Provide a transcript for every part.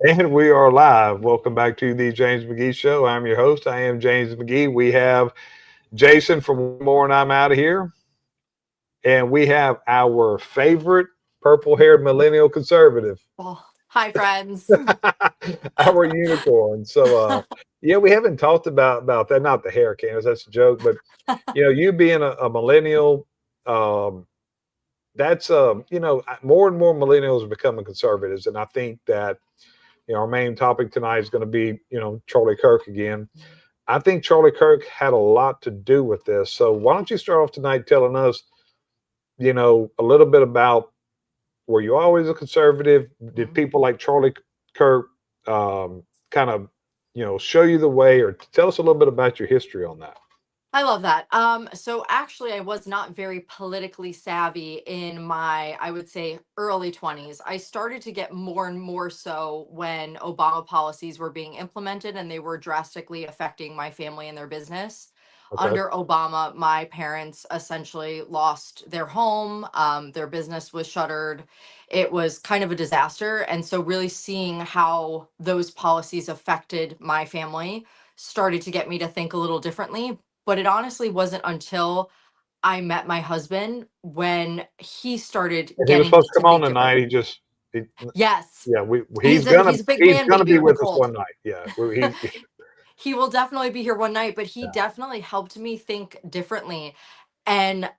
And we are live. Welcome back to the James McGee Show. I'm your host. I am James McGee. We have Jason from One More and I'm Out of Here. And we have our favorite purple haired millennial conservative, Oh, hi, friends. our unicorn. So, we haven't talked about that. Not the hair, Candace. That's a joke. But, you being a millennial, um, more and more millennials are becoming conservatives. And I think that our main topic tonight is going to be, Charlie Kirk again. I think Charlie Kirk had a lot to do with this. So why don't you start off tonight telling us, a little bit about, were you always a conservative? Did Mhm. people like Charlie Kirk kind of, show you the way, or tell us a little bit about your history on that? I love that. So actually I was not very politically savvy in my, I would say, early 20s. I started to get more and more so when Obama policies were being implemented and they were drastically affecting my family and their business. Okay. Under Obama, my parents essentially lost their home, their business was shuttered. It was kind of a disaster. And so, really seeing how those policies affected my family started to get me to think a little differently. But it honestly wasn't until I met my husband when he started And he was getting supposed me to to come on think different. tonight. He, Yes. yeah, He's a big he's man gonna baby. be I'm a with us cold. one night. Yeah, He will definitely be here one night, but he yeah. definitely helped me think differently. And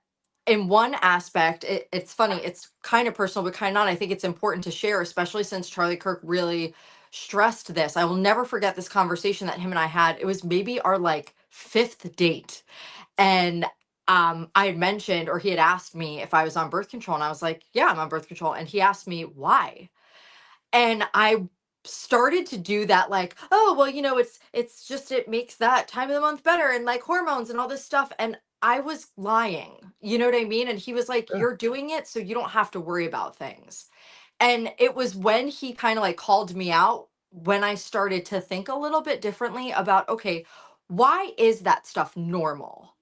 in one aspect, it's funny, it's kind of personal, but kind of not. I think it's important to share, especially since Charlie Kirk really stressed this. I will never forget this conversation that him and I had. It was maybe our like fifth date. And I had mentioned, or he had asked me if I was on birth control. And I was like, yeah, I'm on birth control. And he asked me why. And I started to do that, like, oh well, it's just, it makes that time of the month better, and like hormones and all this stuff. And I was lying, you know what I mean? And he was like, Yeah. you're doing it so you don't have to worry about things. And it was when he kind of like called me out, when I started to think a little bit differently about, okay, why is that stuff normal?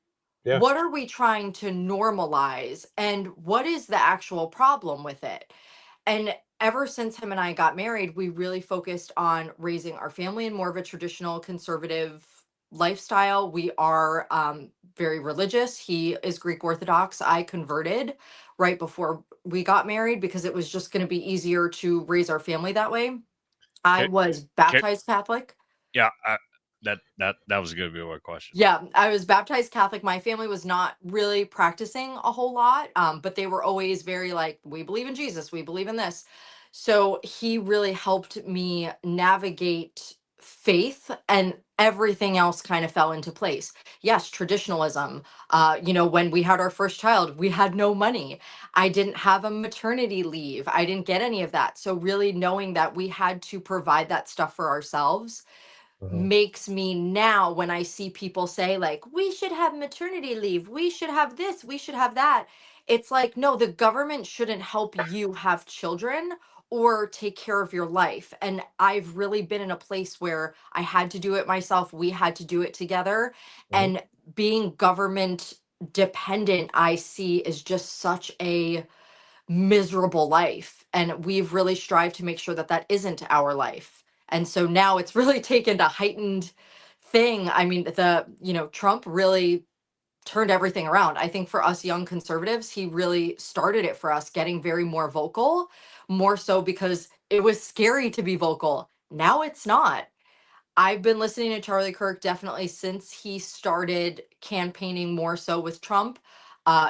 Yeah. What are we trying to normalize, and what is the actual problem with it? And ever since him and I got married, we really focused on raising our family in more of a traditional conservative lifestyle. We are very religious. He is Greek Orthodox. I converted right before we got married because it was just going to be easier to raise our family that way. I Okay, was okay, baptized Catholic. yeah, that was going to be my question. Yeah, I was baptized Catholic. My family was not really practicing a whole lot, but they were always very like, we believe in Jesus, we believe in this. So he really helped me navigate faith, and everything else kind of fell into place. Yes, traditionalism. When we had our first child, we had no money. I didn't have a maternity leave. I didn't get any of that. So, really knowing that we had to provide that stuff for ourselves Mhm. makes me now, when I see people say like, we should have maternity leave, we should have this, we should have that, it's like, no, the government shouldn't help you have children or take care of your life. And I've really been in a place where I had to do it myself, we had to do it together. Mhm. And being government dependent, I see, is just such a miserable life, and we've really strived to make sure that that isn't our life. And so now it's really taken a heightened thing. I mean, Trump really turned everything around. I think for us young conservatives, he really started it for us, getting very more vocal, more so because it was scary to be vocal. Now it's not. I've been listening to Charlie Kirk definitely since he started campaigning more so with Trump.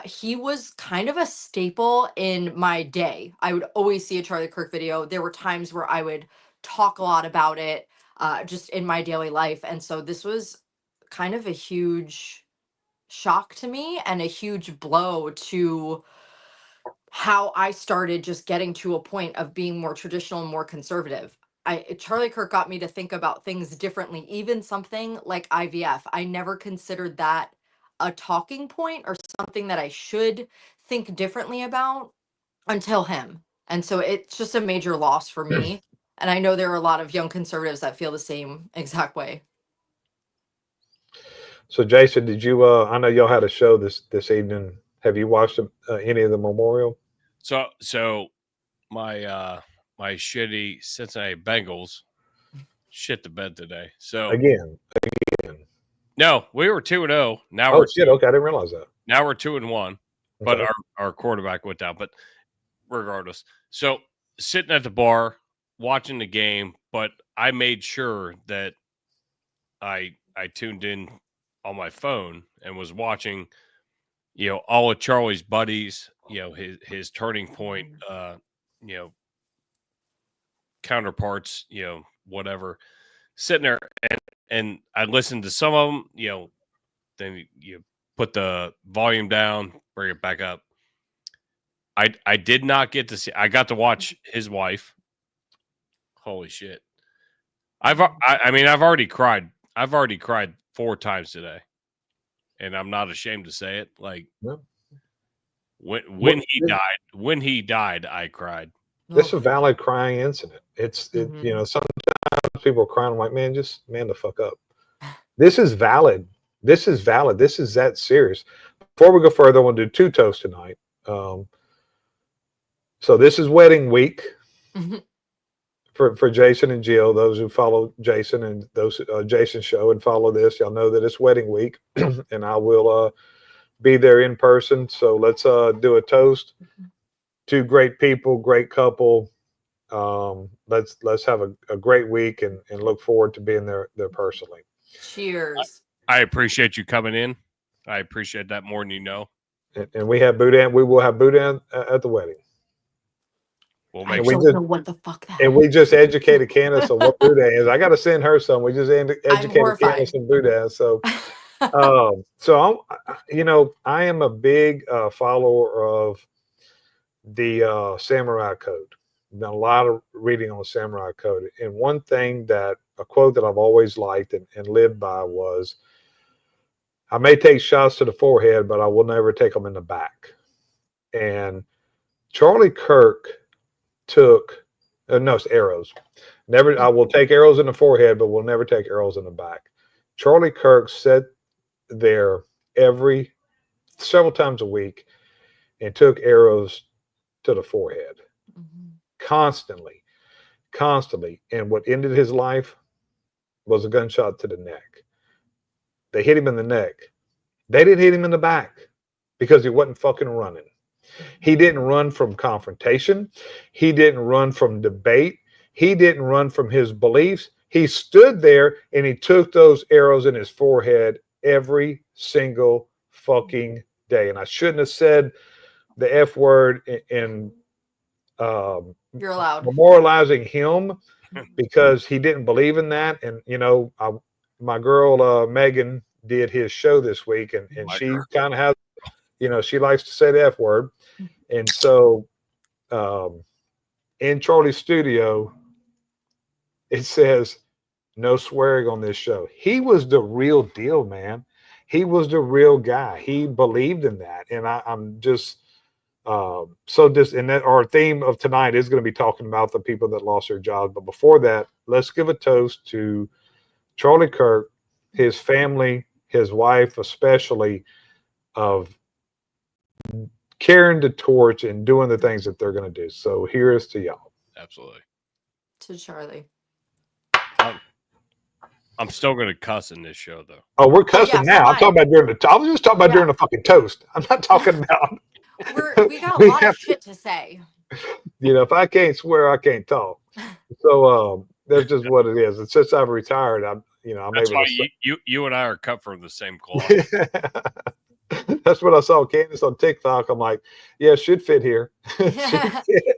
He was kind of a staple in my day. I would always see a Charlie Kirk video. There were times where I would talk a lot about it, just in my daily life. And so this was kind of a huge shock to me and a huge blow to how I started just getting to a point of being more traditional and more conservative. Charlie Kirk got me to think about things differently, even something like IVF. I never considered that a talking point or something that I should think differently about until him. And so it's just a major loss for me. And I know there are a lot of young conservatives that feel the same exact way. So, Jason, did you? I know y'all had a show this evening. Have you watched any of the memorial? So my my shitty Cincinnati Bengals shit the bed today. So Again. no, we were 2-0. Now Oh we're shit! Okay, I didn't realize that. now we're 2-1. But Okay. our quarterback went down. But regardless, so sitting at the bar watching the game, but I made sure that I tuned in on my phone and was watching, all of Charlie's buddies, his turning point, counterparts, whatever, sitting there, and I listened to some of them, then you put the volume down, bring it back up. I did not get to see. I got to watch his wife. Holy shit! I've already cried. I've already cried 4 times today, and I'm not ashamed to say it. Like No. when he died, I cried. This is a valid crying incident. Mhm. Sometimes people are crying. I'm like, man, just man the fuck up. This is valid. This is valid. This is that serious. Before we go further, I want to do 2 toasts tonight. So this is wedding week Mhm. for Jason and Jill. Those who follow Jason and those Jason's show and follow this, y'all know that it's wedding week, and I will be there in person. So let's do a toast. 2 great people, great couple. Let's have a great week and look forward to being there personally. Cheers. I appreciate you coming in. I appreciate that more than you know. And we have Boudin. We will have Boudin at the wedding. We'll I make don't know what the fuck that And we just educated Candace on what Boudin is. I got to send her some. We just educated horrified. Candace on Boudin. So, I am a big follower of the Samurai Code. I've done a lot of reading on the Samurai Code. And one thing a quote that I've always liked and lived by was, I may take shots to the forehead, but I will never take them in the back. And Charlie Kirk took, no, it's arrows. Never, I will take arrows in the forehead, but will never take arrows in the back. Charlie Kirk sat there several times a week and took arrows to the forehead. Mhm. Constantly. And what ended his life was a gunshot to the neck. They hit him in the neck. They didn't hit him in the back because he wasn't fucking running. He didn't run from confrontation. He didn't run from debate. He didn't run from his beliefs. He stood there and he took those arrows in his forehead every single fucking day. And I shouldn't have said the F word in You're allowed. memorializing him because he didn't believe in that. And, my girl, Megan, did his show this week and she kind of has, she likes to say the F word. And so in Charlie's studio, it says no swearing on this show. He was the real deal, man. He was the real guy. He believed in that. And I'm just and that our theme of tonight is going to be talking about the people that lost their jobs. But before that, let's give a toast to Charlie Kirk, his family, his wife, especially, of carrying the torch and doing the things that they're going to do. So here's to y'all. Absolutely. To Charlie. I'm still going to cuss in this show, though. Oh, we're cussing yeah, now. I'm talking about I was just talking about during the fucking toast. I'm not talking about. We got a lot of shit to say. If I can't swear, I can't talk. So that's just what it is. And since I've retired, I'm That's able why to you and I are cut from the same cloth. That's what I saw Candace on TikTok. I'm like, yeah, it should fit here.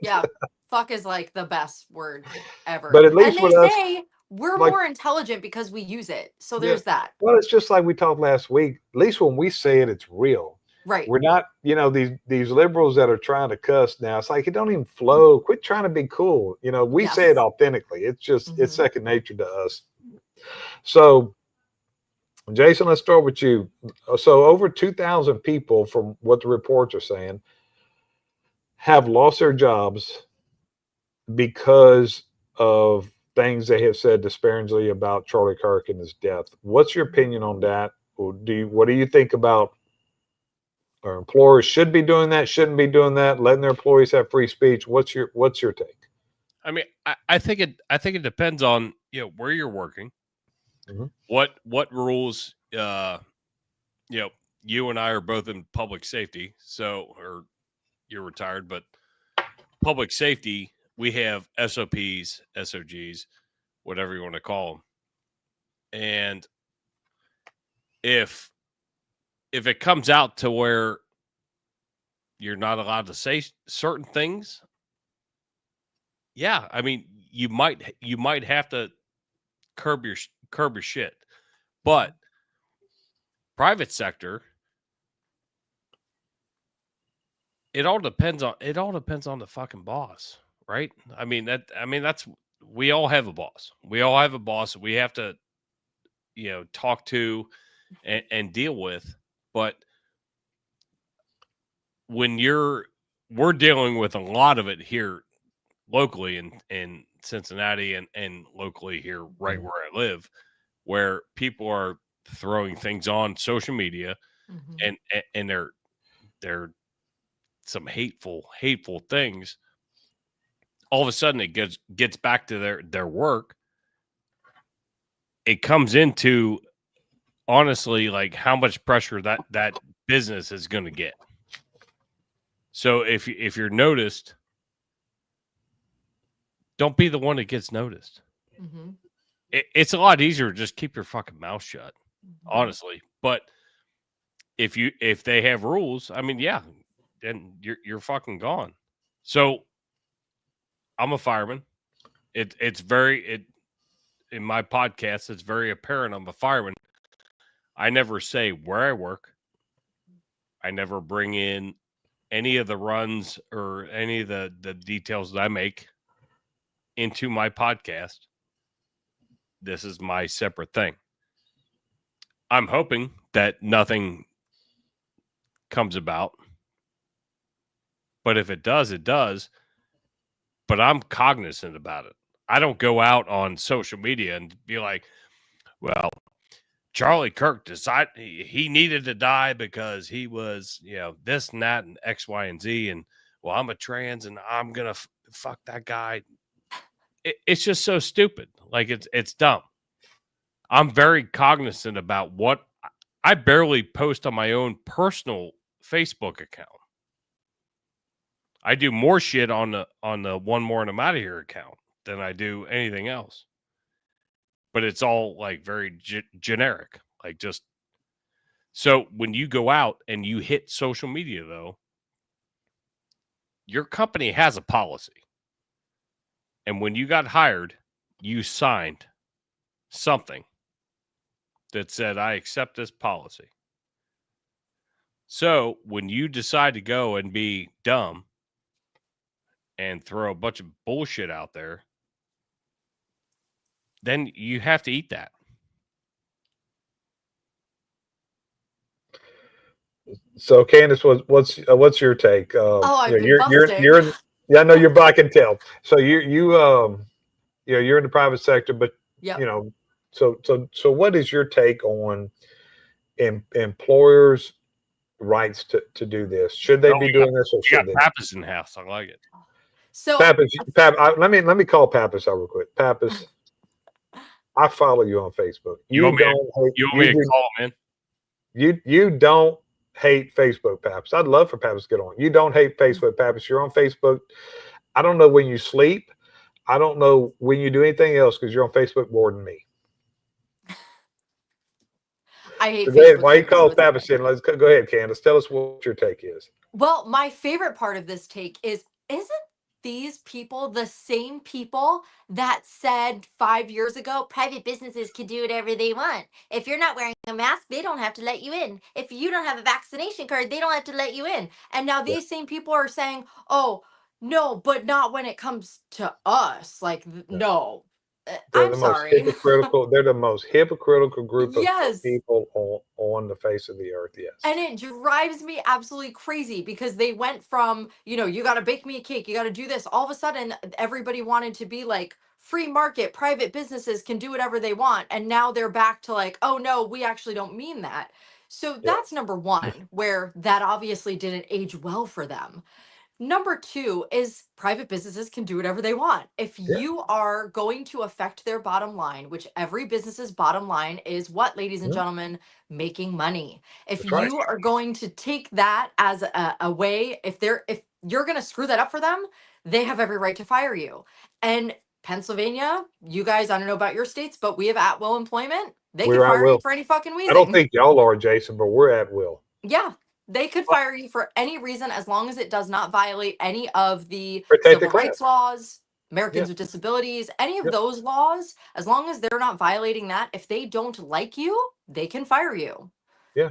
Yeah. Fuck is like the best word ever. But at least and they say we're like, more intelligent because we use it. So there's that. Well, it's just like we talked last week. At least when we say it, it's real. Right. We're not, these liberals that are trying to cuss now. It's like it don't even flow. Quit trying to be cool. We say it authentically. It's just it's second nature to us. So, Jason, let's start with you. So, over 2,000 people, from what the reports are saying, have lost their jobs because of things they have said disparagingly about Charlie Kirk and his death. What's your opinion on that? What do you think about our employers should be doing that, shouldn't be doing that, letting their employees have free speech? What's your take? I mean, I think it depends on where you're working, Mhm. what rules. You and I are both in public safety, so or you're retired, but public safety, we have SOPs, SOGs, whatever you want to call them, and if it comes out to where you're not allowed to say certain things, yeah, I mean, you might have to curb your shit. But private sector, it all depends on the fucking boss, right? I mean that's we all have a boss. We all have a boss we have to talk to and deal with. But when we're dealing with a lot of it here locally in Cincinnati and locally here right Mhm. where I live, where people are throwing things on social media Mhm. and they're some hateful things. All of a sudden it gets back to their work. It comes into honestly like how much pressure that business is going to get. So if you're noticed, don't be the one that gets noticed. Mhm. It's a lot easier to just keep your fucking mouth shut, Mhm. honestly. But if they have rules, I mean, yeah, then you're fucking gone. So I'm a fireman. It's very in my podcast. It's very apparent I'm a fireman. I never say where I work. I never bring in any of the runs or any of the details that I make into my podcast. This is my separate thing. I'm hoping that nothing comes about. But if it does, it does. But I'm cognizant about it. I don't go out on social media and be like, well, Charlie Kirk decided he needed to die because he was, this and that and X, Y, and Z. And well, I'm a trans and I'm going to fuck that guy. It's just so stupid. Like it's dumb. I'm very cognizant about what I barely post on my own personal Facebook account. I do more shit on the one more and I'm out of here account than I do anything else. But it's all like very generic, like just so when you go out and you hit social media though, your company has a policy. And when you got hired, you signed something that said I accept this policy. So when you decide to go and be dumb and throw a bunch of bullshit out there, then you have to eat that. So, Candace, what's your take? Oh, I've been busting. You're yeah, I know you're black and tell. So you're in the private sector, but Yep. you know, so what is your take on employers' rights to do this? Should they Oh, be doing this, or we got should they? Pappas in the house. I like it. So Pappas, let me call Pappas out real quick. Pappas, I follow you on Facebook. You You want me to, don't hate, you want me to call him in? you don't hate Facebook, Pappas. I'd love for Pappas to get on. You don't hate Facebook, Pappas. You're on Facebook. I don't know when you sleep. I don't know when you do anything else because you're on Facebook more than me. I hate So go ahead. Facebook Why you too. So call it's Pappas in? Let's go ahead, Candace. Tell us what your take is. well, my favorite part of this take is isn't these people the same people that said 5 years ago private businesses can do whatever they want? If you're not wearing a mask, they don't have to let you in. If you don't have a vaccination card, they don't have to let you in. And now Yeah, these same people are saying, oh, no, but not when it comes to us. Like, yeah. no. They're I'm the most sorry. hypocritical. They're the most hypocritical group of Yes. people on the face of the earth. Yes. And it drives me absolutely crazy because they went from, you got to bake me a cake, you got to do this. All of a sudden, everybody wanted to be like free market, private businesses can do whatever they want. And now they're back to like, oh no, we actually don't mean that. So Yeah. that's number one, where that obviously didn't age well for them. Number two is private businesses can do whatever they want. If Yeah. you are going to affect their bottom line, which every business's bottom line is what, ladies and Mhm. gentlemen, making money. If That's right. you are going to take that as a way, if you're going to screw that up for them, they have every right to fire you. And Pennsylvania, you guys, I don't know about your states, but we have at will employment. They could We're at fire you will. for any fucking I don't reason. think y'all are, Jason, but we're at will. Yeah, they could fire you for any reason as long as it does not violate any of the Protect the civil class. rights laws, Yeah. Americans with disabilities, any of Yep. those laws, as long as they're not violating that, if they don't like you, they can fire you. Yeah.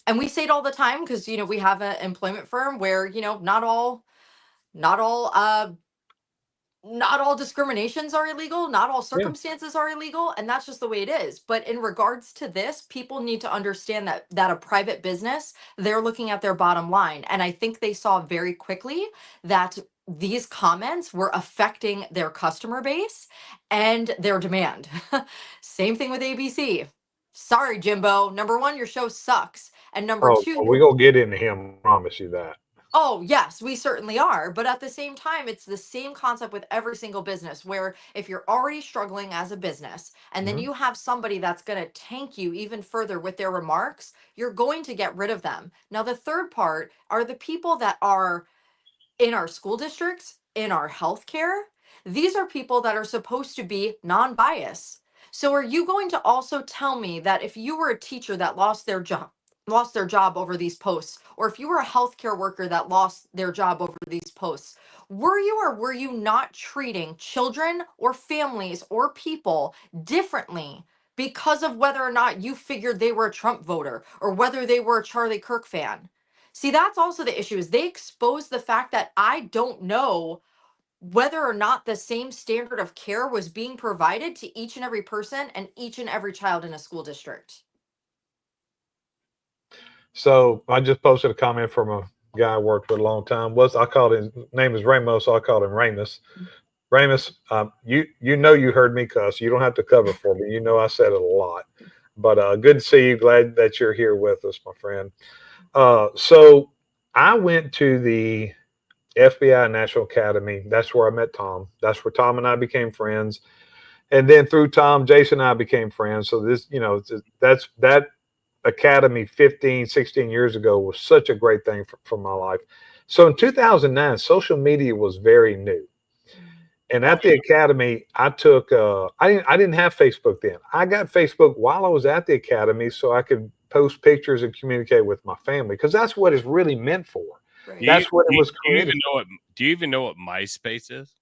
And we say it all the time because, we have an employment firm where, not all not all discriminations are illegal, not all Yeah. circumstances are illegal, and that's just the way it is. But in regards to this, people need to understand that a private business, they're looking at their bottom line, and I think they saw very quickly that these comments were affecting their customer base and their demand. Same thing with ABC. Sorry, Jimbo. Number one, your show sucks, and number Oh, two, we're gonna get into him. I promise you that. oh, yes, we certainly are. But at the same time, it's the same concept with every single business where if you're already struggling as a business and then Mhm. you have somebody that's going to tank you even further with their remarks, you're going to get rid of them. Now, the third part are the people that are in our school districts, in our healthcare. These are people that are supposed to be non bias. So, are you going to also tell me that if you were a teacher that lost their job over these posts, or if you were a healthcare worker that lost their job over these posts, were you or were you not treating children or families or people differently because of whether or not you figured they were a Trump voter or whether they were a Charlie Kirk fan? See, that's also the issue is they expose the fact that I don't know whether or not the same standard of care was being provided to each and every person and each and every child in a school district. So I just posted a comment from a guy I worked with a long time. I called his name is Ramos, so I called him Ramus. Ramus, you know you heard me cuss. You don't have to cover for me. You know I said it a lot. But good to see you. Glad that you're here with us, my friend. So I went to the FBI National Academy. That's where I met Tom. That's where Tom and I became friends. And then through Tom, Jason and I became friends. So this, that academy 15, 16 years ago was such a great thing for my life. So in 2009, social media was very new. And Oh, at the academy, I took, I didn't have Facebook then. I got Facebook while I was at the academy so I could post pictures and communicate with my family because that's what it's really meant for. right. That's what it was Do you created. do you even know what MySpace is?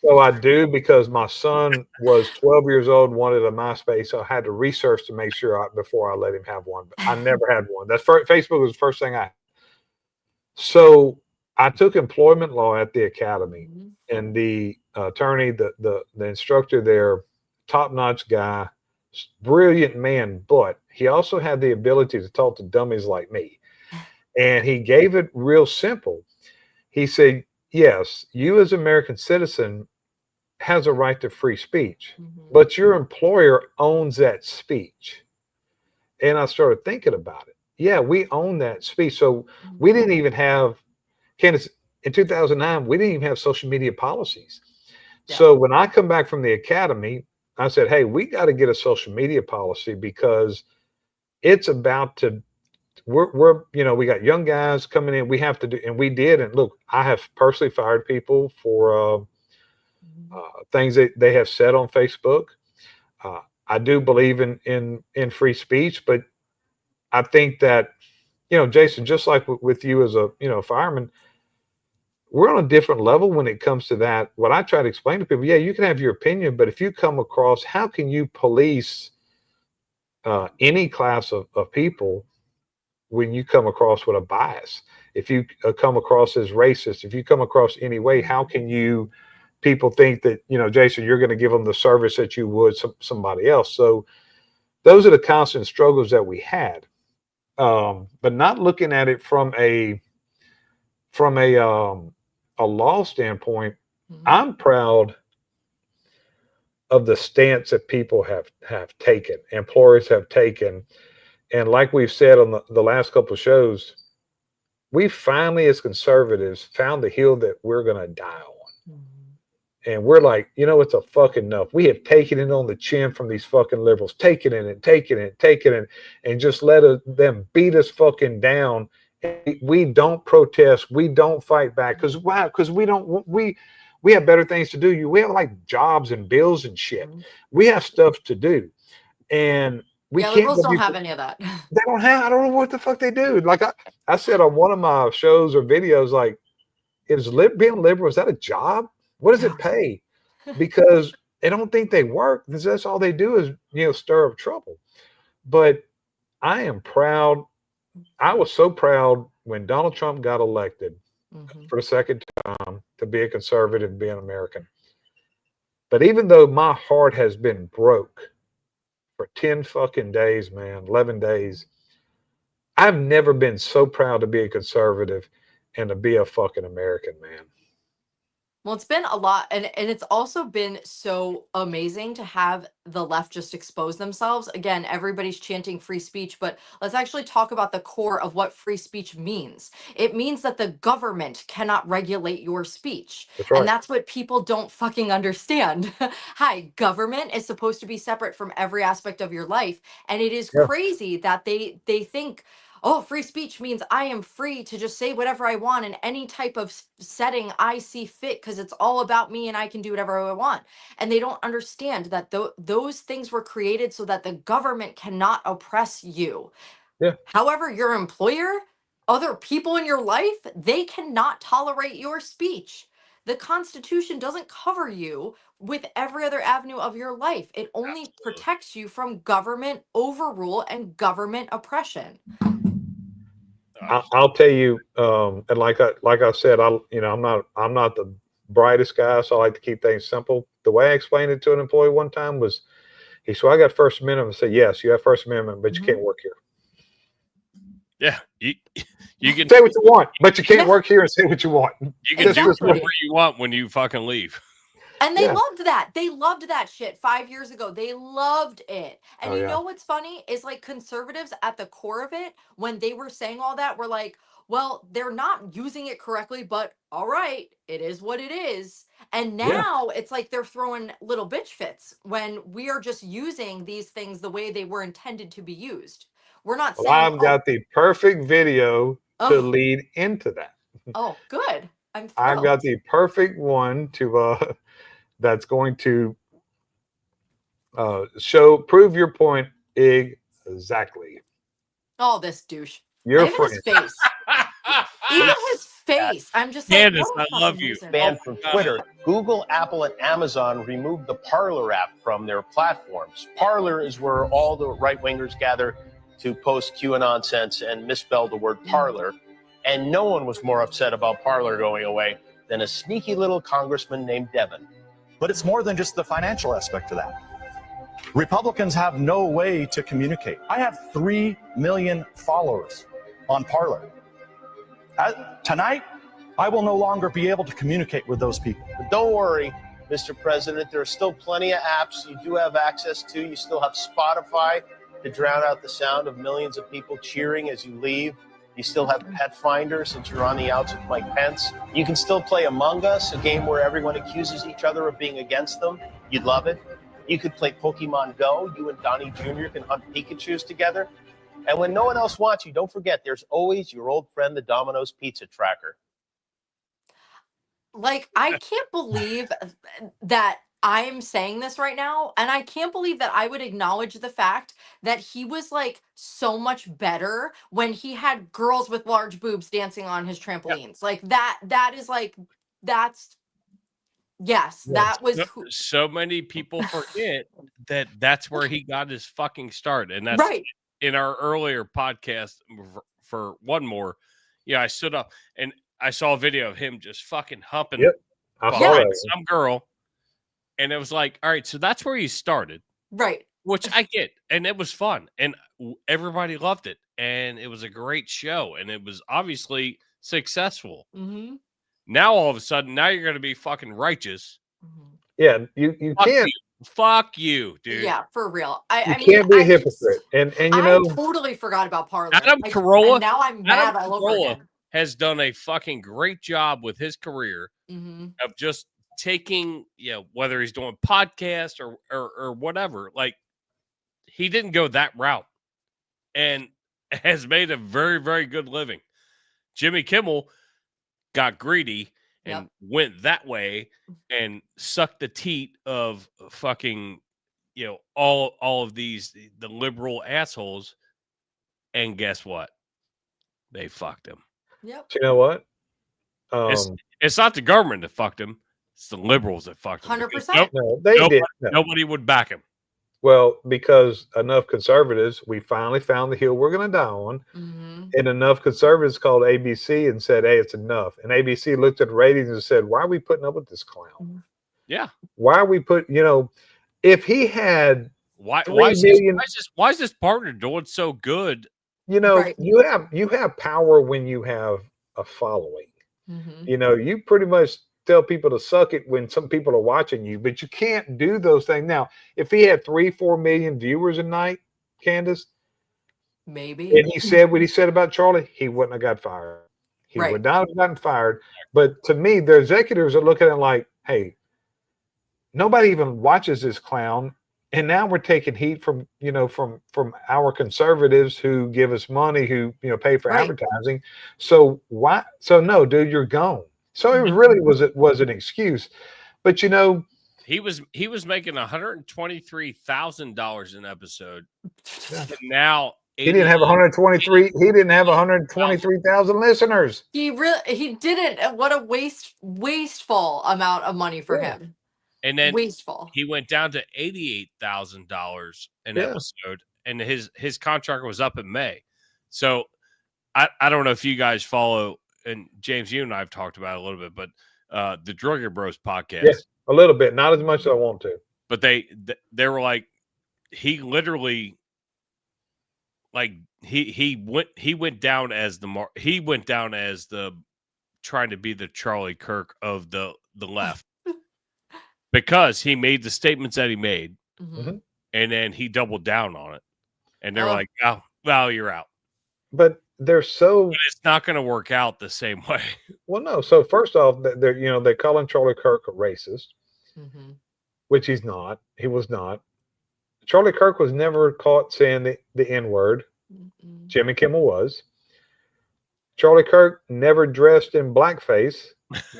So I do because my son was 12 years old, wanted a MySpace. So I had to research to make sure before I let him have one. But I never had one. Facebook was the first thing I. So I took employment law at the academy, Mhm. and the attorney, the instructor there, top notch guy, brilliant man, but he also had the ability to talk to dummies like me. And he gave it real simple. He said, "Yes, you as an American citizen has a right to free speech, Mhm. but your employer owns that speech." And I started thinking about it. Yeah, we own that speech. So we Mhm. didn't even have, Candace, in 2009, we didn't even have social media policies. Yeah. So when I come back from the academy, I said, hey, we got to get a social media policy because it's about to, we got young guys coming in. We have to do, and we did. And look, I have personally fired people for Mhm. things that they have said on Facebook. Uh, I do believe in free speech, but I think that Jason, just like with you as a fireman, we're on a different level when it comes to that. What I try to explain to people, yeah, you can have your opinion, but if you come across, how can you police any class of people when you come across with a bias? If you come across as racist, if you come across any way, how can you? People think that Jason, you're going to give them the service that you would somebody else. So those are the constant struggles that we had, but not looking at it from a law standpoint. Mhm. I'm proud of the stance that people have taken, employers have taken, and like we've said on the last couple of shows, we finally, as conservatives, found the hill that we're going to die on. Mhm. And we're like, it's a fucking enough. We have taken it on the chin from these fucking liberals, taking it and taking it, taking it, and just let them beat us fucking down. We don't protest. We don't fight back. Because why? Because we have better things to do. We have like jobs and bills and shit. Mhm. We have stuff to do. And we Yeah, can't liberals go don't be, have any of that. they don't have, I don't know what the fuck they do. Like I said on one of my shows or videos, like, being liberal, is that a job? What does it pay? Because I don't think they work. That's all they do is, stir up trouble. But I am proud. I was so proud when Donald Trump got elected Mhm. for the second time to be a conservative and be an American. But even though my heart has been broke for 10 fucking days, man, 11 days, I've never been so proud to be a conservative and to be a fucking American, man. Well, it's been a lot, and it's also been so amazing to have the left just expose themselves. Again, everybody's chanting free speech, but let's actually talk about the core of what free speech means. It means that the government cannot regulate your speech. That's And right. that's what people don't fucking understand. Hi, government is supposed to be separate from every aspect of your life, and it is Yeah. crazy that they think, oh, free speech means I am free to just say whatever I want in any type of setting I see fit because it's all about me and I can do whatever I want. And they don't understand that those things were created so that the government cannot oppress you. Yeah. However, your employer, other people in your life, they cannot tolerate your speech. The Constitution doesn't cover you with every other avenue of your life. It only Absolutely. protects you from government overrule and government oppression. I'll tell you, and like I said, I'm not the brightest guy, so I like to keep things simple. The way I explained it to an employee one time was, he said, "I got First Amendment." I said, "Yes, you have First Amendment, but you can't work here. Yeah, you can Say what you want, but you can't Yeah. work here and say what you want." you can do Exactly. whatever you want when you fucking leave. And they Yeah. loved that. They loved that shit 5 years ago. They loved it. And Oh you yeah. know what's funny is like conservatives at the core of it, when they were saying all that, were like, well, they're not using it correctly, but all right, it is what it is. And Yeah. now it's like they're throwing little bitch fits when we are just using these things the way they were intended to be used. We're not Well, saying, I've got the perfect video to oh, lead into that. oh, good. I'm I've got thrilled. the perfect one to that's going to prove your point exactly. Oh, this douche. Your And even his friend. face. Even his face. I'm just like, Candace, what a I love fucking you. loser. Banned Oh from my God. Twitter, Google, Apple, and Amazon removed the Parler app from their platforms. Parler is where all the right-wingers gather to post QAnon nonsense and misspell the word parlor. And no one was more upset about Parler going away than a sneaky little congressman named Devin. But it's more than just the financial aspect of that. Republicans have no way to communicate. I have 3 million followers on Parler. Tonight, I will no longer be able to communicate with those people. But don't worry, Mr. President, there are still plenty of apps you do have access to. You still have Spotify to drown out the sound of millions of people cheering as you leave. You still have Pet Finder since you're on the outs with Mike Pence. You can still play Among Us, a game where everyone accuses each other of being against them. You'd love it. You could play Pokemon Go. You and Donnie Jr. can hunt Pikachus together. And when no one else wants you, don't forget, there's always your old friend, the Domino's Pizza Tracker. Like, I can't believe that I'm saying this right now. And I can't believe that I would acknowledge the fact that he was like so much better when he had girls with large boobs dancing on his trampolines. Like that is like, that's, yes, Yeah. that was who, So many people forget that that's where he got his fucking start, and that's right. in our earlier podcast. For one more, I stood up and I saw a video of him just fucking humping Yep. I saw behind that. some girl, and it was like, all right, so that's where he started, Right. which I get, and it was fun, and everybody loved it, and it was a great show, and it was obviously successful. Mm-hmm. Now all of a sudden, now you're going to be fucking righteous. Mm-hmm. Yeah, you can't. Fuck you, dude. Yeah, for real. You I mean, can't be a I just, hypocrite. And I totally forgot about Parler. Adam And Carolla. now I'm Adam mad all over Carolla again. has done a fucking great job with his career of just taking, whether he's doing podcasts or whatever, like he didn't go that route and has made a very, very good living. Jimmy Kimmel got greedy and went that way and sucked the teat of fucking, all of these, the liberal assholes. And guess what? They fucked him. Yep. So you know what? It's not the government that fucked him. It's the liberals that fucked him. 100%. No, they did. No. Nobody would back him. Well, because enough conservatives, we finally found the hill we're going to die on. And enough conservatives called ABC and said, hey, it's enough. And ABC looked at the ratings and said, why are we putting up with this clown? Yeah. Why are we if he had why is this partner doing so good? Right. you have power when you have a following. You pretty much tell people to suck it when some people are watching you, but you can't do those things. Now, if he had 3-4 million viewers a night, Candace, maybe, and he said what he said about Charlie, he wouldn't have got fired. He would not have gotten fired. But to me, the executives are looking at it like, hey, nobody even watches this clown. And now we're taking heat from our conservatives who give us money, who pay for advertising. So why? So no, dude, you're gone. So it really was an excuse, but he was making $123,000 an episode. And now he didn't have 123. He didn't have 123,000 listeners. He didn't. What a wasteful amount of money for him. And then wasteful. He went down to $88,000 an episode, and his contract was up in May. So I don't know if you guys follow, and James, you and I have talked about it a little bit, but the Drugger Bros podcast. Yeah, a little bit, not as much as I want to. But they were like, he literally, like he went down as the trying to be the Charlie Kirk of the left. Because he made the statements that he made, and then he doubled down on it, and they're like, "Oh, well, you're out." But it's not going to work out the same way. Well, no. So first off, they're calling Charlie Kirk a racist, which he's not. He was not. Charlie Kirk was never caught saying the N-word. Jimmy Kimmel was. Charlie Kirk never dressed in blackface.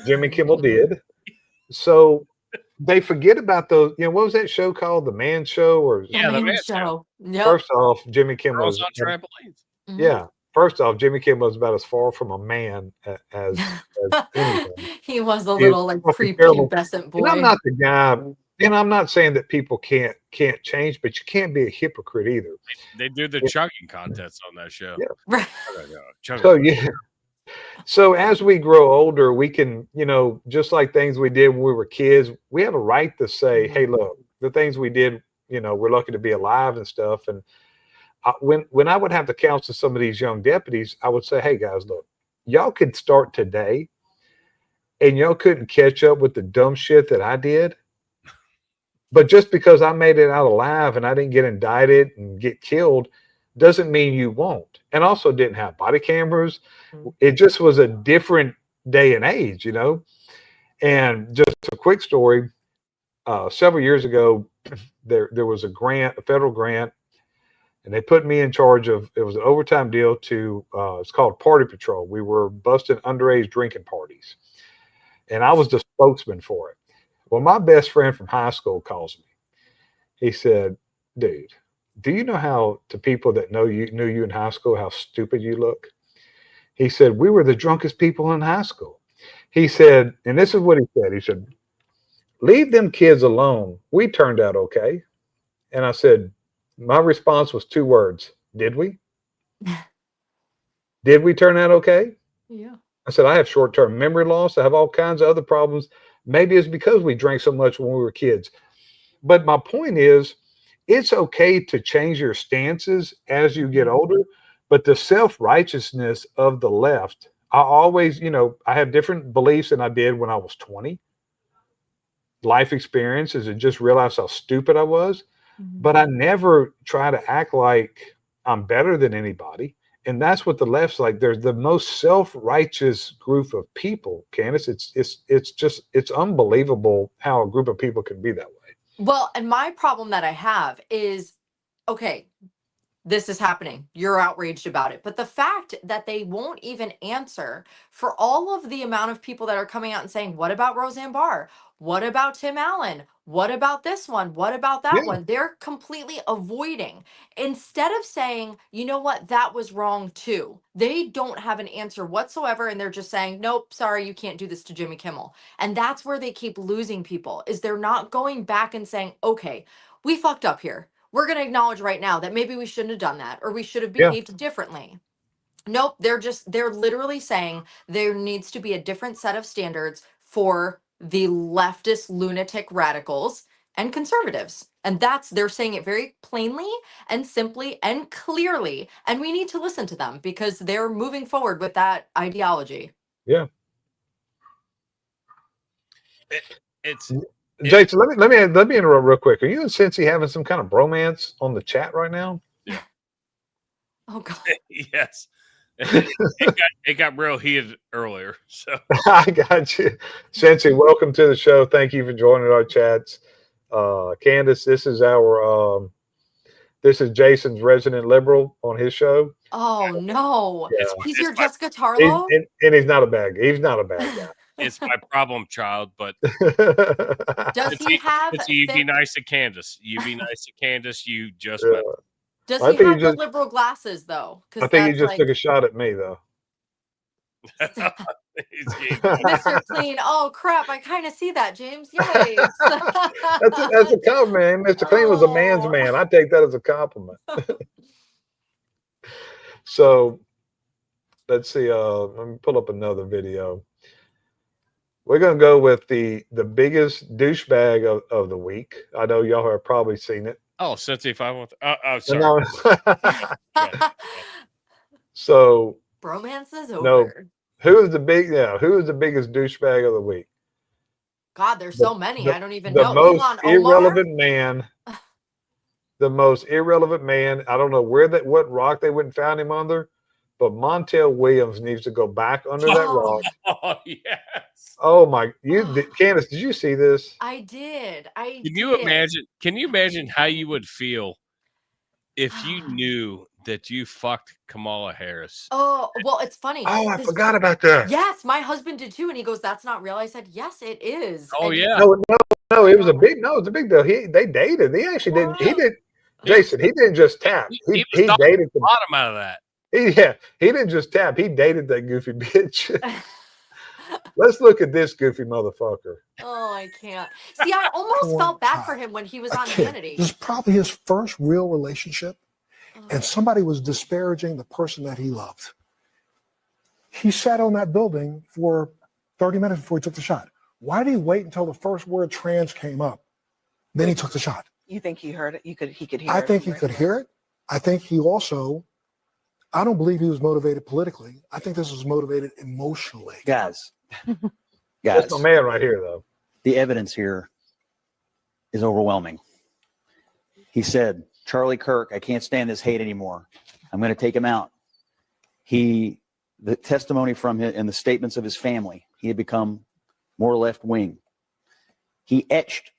Jimmy Kimmel did. So they forget about those. What was that show called? The Man Show, or the Man Show. Yep. First off, Jimmy Kimmel was on trampolines. Yeah. First off, Jimmy Kimmel was about as far from a man as anything. He was a little prepubescent boy. And I'm not the guy. And I'm not saying that people can't change, but you can't be a hypocrite either. They do the chugging contests on that show. Yeah. Right. So So as we grow older, we can, just like things we did when we were kids, we have a right to say, hey, look, the things we did, we're lucky to be alive and stuff. And when I would have to counsel some of these young deputies, I would say, hey, guys, look, y'all could start today and y'all couldn't catch up with the dumb shit that I did. But just because I made it out alive and I didn't get indicted and get killed doesn't mean you won't. And also didn't have body cameras. It just was a different day and age, And just a quick story. Several years ago, there was a federal grant, and they put me in charge of, it was an overtime deal to, it's called Party Patrol. We were busting underage drinking parties. And I was the spokesman for it. Well, my best friend from high school calls me. He said, dude, do you know how, to people that knew you in high school, how stupid you look? He said, we were the drunkest people in high school. He said, and this is what he said. He said, leave them kids alone. We turned out okay. And I said, my response was 2 words. Did we? Did we turn out okay? Yeah. I said, I have short-term memory loss. I have all kinds of other problems. Maybe it's because we drank so much when we were kids. But my point is, it's okay to change your stances as you get older, but the self-righteousness of the left, I always, I have different beliefs than I did when I was 20. Life experiences and just realized how stupid I was. But I never try to act like I'm better than anybody. And that's what the left's like. They're the most self-righteous group of people, Candace. It's unbelievable how a group of people can be that way. Well, and my problem that I have is, okay, this is happening. You're outraged about it. But the fact that they won't even answer for all of the amount of people that are coming out and saying, what about Roseanne Barr? What about Tim Allen? What about this one? What about that Yeah. one? They're completely avoiding. Instead of saying, you know what, that was wrong too. They don't have an answer whatsoever. And they're just saying, nope, sorry, you can't do this to Jimmy Kimmel. And that's where they keep losing people, is they're not going back and saying, okay, we fucked up here. We're going to acknowledge right now that maybe we shouldn't have done that, or we should have Yeah. behaved differently. Nope, they're literally saying there needs to be a different set of standards for the leftist lunatic radicals and conservatives. And they're saying it very plainly and simply and clearly. And we need to listen to them because they're moving forward with that ideology. Yeah. It's Jason, let me interrupt real quick. Are you and Cincy having some kind of bromance on the chat right now? Oh God. yes. It got real heated earlier. So I got you. Cincy, welcome to the show. Thank you for joining our chats. Candace, this is Jason's resident liberal on his show. Oh no. Yeah. He's your It's my- Jessica Tarlow? And he's not a bad guy. He's not a bad guy. it's my problem child, but Does he have you be thick- nice to Candace. You be nice to Candace. You just Yeah. Does I he think have you the just- liberal glasses though? I think you just took a shot at me, though. Mr. Clean. Oh crap! I kind of see that, James. Yikes! That's a compliment. Mr. Clean was a man's Oh. man. I take that as a compliment. So let's see. Let me pull up another video. We're gonna go with the biggest douchebag of the week. I know y'all have probably seen it. Oh, since if I want, oh, sorry. No. Yeah. So Bromance is over. No. who is the biggest douchebag of the week? God, there's The- so many. the- I don't even The know. most Ilhan Omar? irrelevant man. The most irrelevant man. I don't know what rock they went and found him under, but Montel Williams needs to go back under that Oh. rock. Oh yes. Oh my! Candace, did you see this? I did. Can you imagine? Can you imagine how you would feel if you knew that you fucked Kamala Harris? Oh, well, it's funny. Oh, I 'cause- forgot about that. Yes, my husband did too, and he goes, "That's not real." I said, "Yes, it is." Oh And- yeah. No, it was a big deal. They dated. He actually didn't. He did. Jason, he didn't just tap. He He was knocking dated the the. bottom out of that. He didn't just tap. He dated that goofy bitch. Let's look at this goofy motherfucker. Oh, I can't. See, I almost Poor felt bad child. for him when he was A on kid. Hannity. This is probably his first real relationship, Oh. and somebody was disparaging the person that he loved. He sat on that building for 30 minutes before he took the shot. Why did he wait until the first word trans came up? Then he took the shot. You think he heard it? He could hear I it think from he could where hear it. I think he also, I don't believe he was motivated politically. I think this was motivated emotionally. Guys, That's my man right here, though. the evidence here is overwhelming. He said, Charlie Kirk, I can't stand this hate anymore. I'm going to take him out. The testimony from him and the statements of his family, he had become more left wing. He etched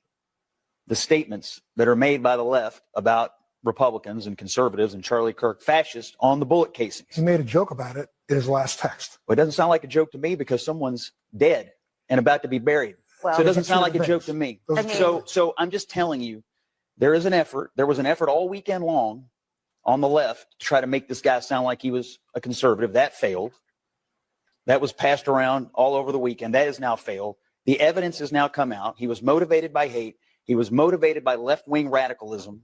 the statements that are made by the left about Republicans and conservatives and Charlie Kirk fascists on the bullet casings. He made a joke about it in his last text. Well, it doesn't sound like a joke to me because someone's dead and about to be buried. Well, So it doesn't Those are sound two like a different joke things. to me. Those are I mean- two So I'm just telling you, there is an effort. There was an effort all weekend long on the left to try to make this guy sound like he was a conservative. That failed. That was passed around all over the weekend. That has now failed. The evidence has now come out. He was motivated by hate. He was motivated by left-wing radicalism.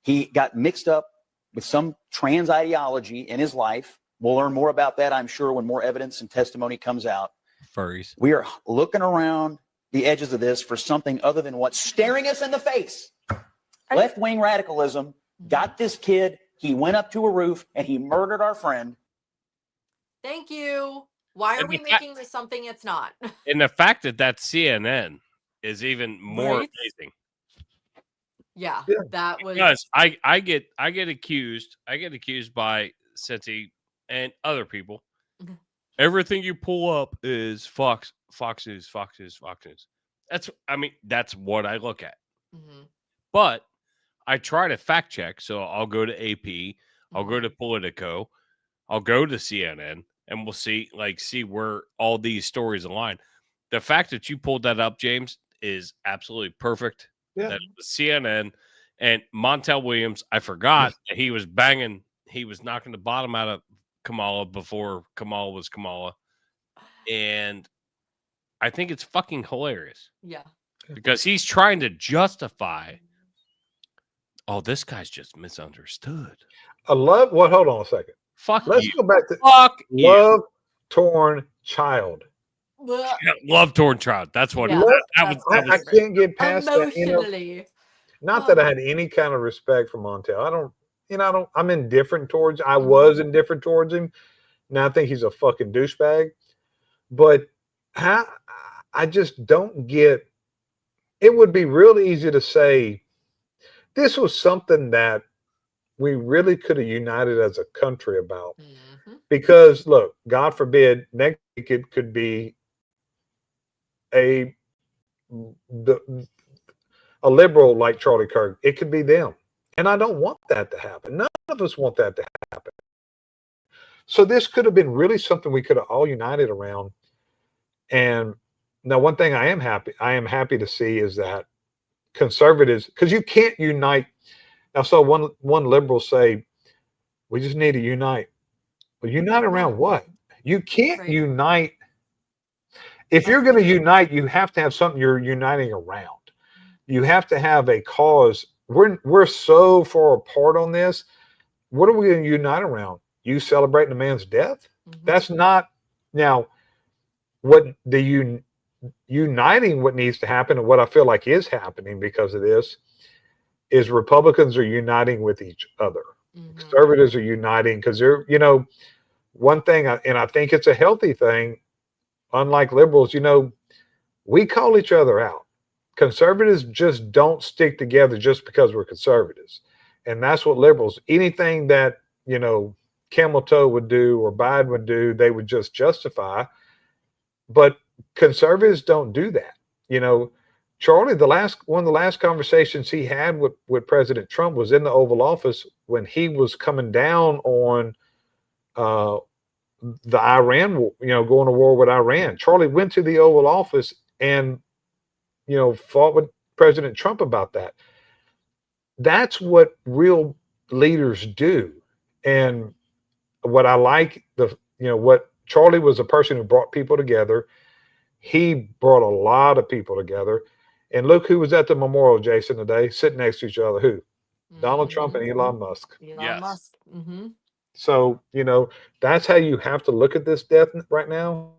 He got mixed up with some trans ideology in his life. We'll learn more about that, I'm sure, when more evidence and testimony comes out. Furries. We are looking around the edges of this for something other than what's staring us in the face. I- Left-wing radicalism got this kid. He went up to a roof and he murdered our friend. Thank you. Why are And we the fact- making this something it's not? And the fact that that's CNN is even more Right? amazing. Yeah, Yeah. that was. Because I get accused by Cincy and other people, Mhm. everything you pull up is Fox News. That's what I look at. Mhm. But I try to fact check. So I'll go to AP, I'll go to Politico, I'll go to CNN, and we'll see where all these stories align. The fact that you pulled that up, James, is absolutely perfect. Yeah. That was CNN and Montel Williams. I forgot that he was knocking the bottom out of Kamala before Kamala was Kamala. And I think it's fucking hilarious Yeah. because he's trying to justify, oh, this guy's just misunderstood. Hold on a second. Fuck Let's you. go back to Fuck you. Love Torn Child. Blech. Love Torn Child. That's what Yeah, that that's was. I can't get past that. emotionally. Not that I had any kind of respect for Montel. I'm indifferent towards, I Mhm. was indifferent towards him. Now I think he's a fucking douchebag. But I just don't get, it would be real easy to say this was something that we really could have united as a country about. Mhm. Because look, God forbid, next week it could be a liberal like Charlie Kirk. It could be them. And I don't want that to happen. None of us want that to happen. So this could have been really something we could have all united around. And now one thing I am happy to see is that conservatives, because you can't unite. I saw one liberal say, we just need to unite. Well, unite around what? You can't Right. unite. If you're going to unite, you have to have something you're uniting around. You have to have a cause. We're so far apart on this. What are we going to unite around? You celebrating a man's death? Mhm. That's not now what the uniting what needs to happen, and what I feel like is happening because of this is Republicans are uniting with each other. Mhm. Conservatives are uniting because they're, one thing, and I think it's a healthy thing, unlike liberals, we call each other out. Conservatives just don't stick together just because we're conservatives. And that's what liberals, anything that, Camel Toe would do or Biden would do, they would just justify. But conservatives don't do that. Charlie, one of the last conversations he had with President Trump was in the Oval Office when he was coming down on the Iran, going to war with Iran. Charlie went to the Oval Office and, fought with President Trump about that. That's what real leaders do. And what I like, what Charlie was a person who brought people together. He brought a lot of people together. And look who was at the memorial, Jason, today, sitting next to each other. Who? Donald Trump and Elon Musk. Elon Musk. Mm-hmm. So, that's how you have to look at this death right now,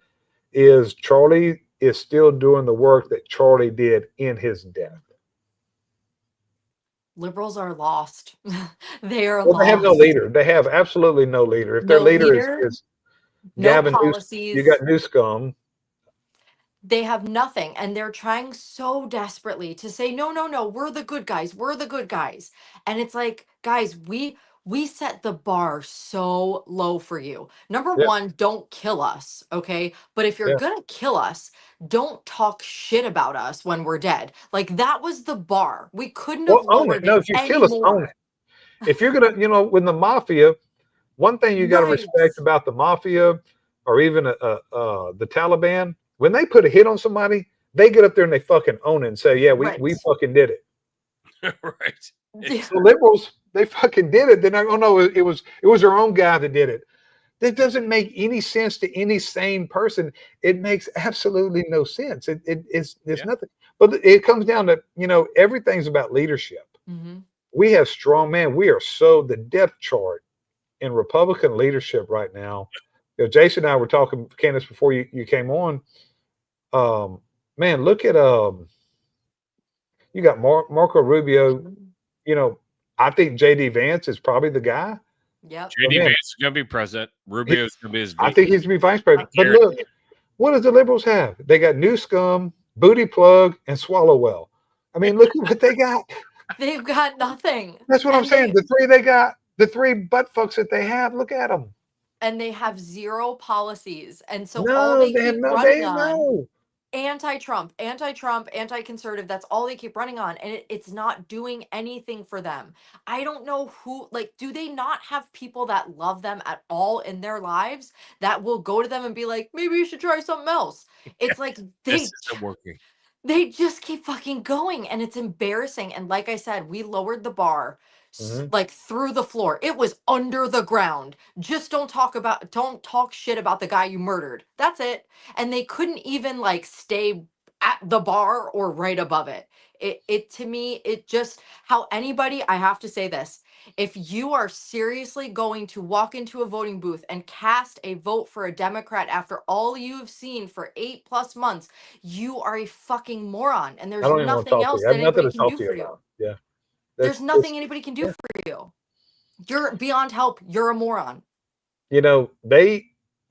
is Charlie is still doing the work that Charlie did in his death. Liberals are lost. They are Well, lost. they have no leader. They have absolutely no leader. If their No leader leader, is no Gavin policies. You got Newscomb. They have nothing, and they're trying so desperately to say no, we're the good guys, and it's like, guys, we set the bar so low for you. Number Yeah. one, don't kill us, okay? But if you're Yeah. gonna kill us, don't talk shit about us when we're dead. Like, that was the bar. We couldn't have Own lowered it. No, it if you kill us, own anymore. it. If you're gonna, when the mafia, one thing you got to Right. respect about the mafia, or even the Taliban, when they put a hit on somebody, they get up there and they fucking own it and say, "Yeah, we Right. fucking did it." Right. Yeah. The liberals, they fucking did it. They're not, oh no, it was their own guy that did it. That doesn't make any sense to any sane person. It makes absolutely no sense. It's nothing. But it comes down to, everything's about leadership. Mhm. We have strong men. We are so the depth chart in Republican leadership right now. Jason and I were talking, Candace, before you came on. Man, look at you got Marco Rubio. I think JD Vance is probably the guy. Yep. JD man, Vance is going to be president. Rubio's going to be his I VP. think he's going to be vice president. But look, what does the liberals have? They got Newscomb, Booty Plug, and Swallowwell. I mean, look at what they got. They've got nothing. That's what I'm saying. The three they got, the three butt fucks that they have, look at them. and they have zero policies. And so all No, they they keep no, running they on no. anti-Trump, anti-Trump, anti-conservative. That's all they keep running on. And it's not doing anything for them. I don't know who, like, do they not have people that love them at all in their lives that will go to them and be like, maybe you should try something else? It's like This isn't working. they just keep fucking going, and it's embarrassing. And like I said, we lowered the bar Mhm. like through the floor. It was under the ground. Just don't talk shit about the guy you murdered. That's it. And they couldn't even like stay at the bar or right above it. It to me, it just how anybody, I have to say this. If you are seriously going to walk into a voting booth and cast a vote for a Democrat after all you've seen for 8+ months, you are a fucking moron. And I there's don't even want to nothing talk to else you. I that have nothing anybody to can talk do to you for you. about. Yeah. There's That's nothing anybody can do yeah. for you. You're beyond help. You're a moron. You know, they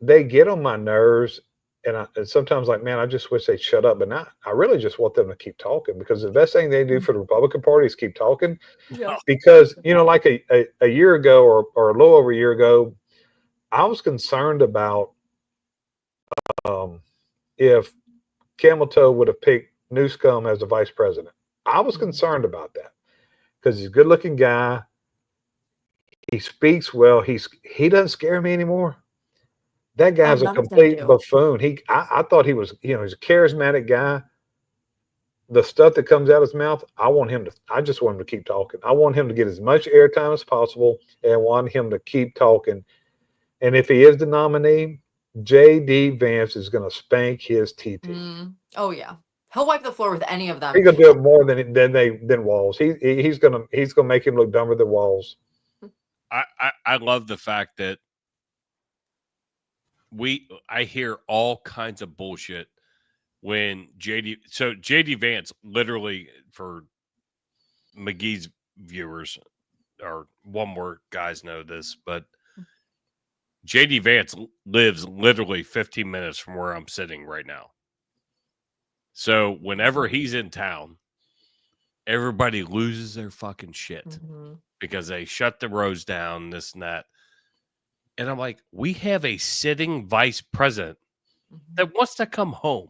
get on my nerves, and sometimes like, man, I just wish they'd shut up. But I really just want them to keep talking, because the best thing they do for the Republican Party is keep talking. Yeah. Because, you know, like a year ago or a little over a year ago, I was concerned about if Camel Toe would have picked Newscomb as the vice president. I was concerned about that because he's a good looking guy. He speaks well. He doesn't scare me anymore. That guy's a none of them complete do. buffoon. I thought he was, you know, he's a charismatic guy. The stuff that comes out of his mouth, I just want him to keep talking. I want him to get as much airtime as possible, and I want him to keep talking. And if he is the nominee, J.D. Vance is going to spank his TT. Oh yeah. He'll wipe the floor with any of them. He's gonna do it more than Walls. He's gonna make him look dumber than Walls. I love the fact that I hear all kinds of bullshit when JD Vance, literally, for McGee's viewers, or one more guys know this, but JD Vance lives literally 15 minutes from where I'm sitting right now. So whenever he's in town, everybody loses their fucking shit because they shut the roads down, this and that. And I'm like, we have a sitting vice president that wants to come home.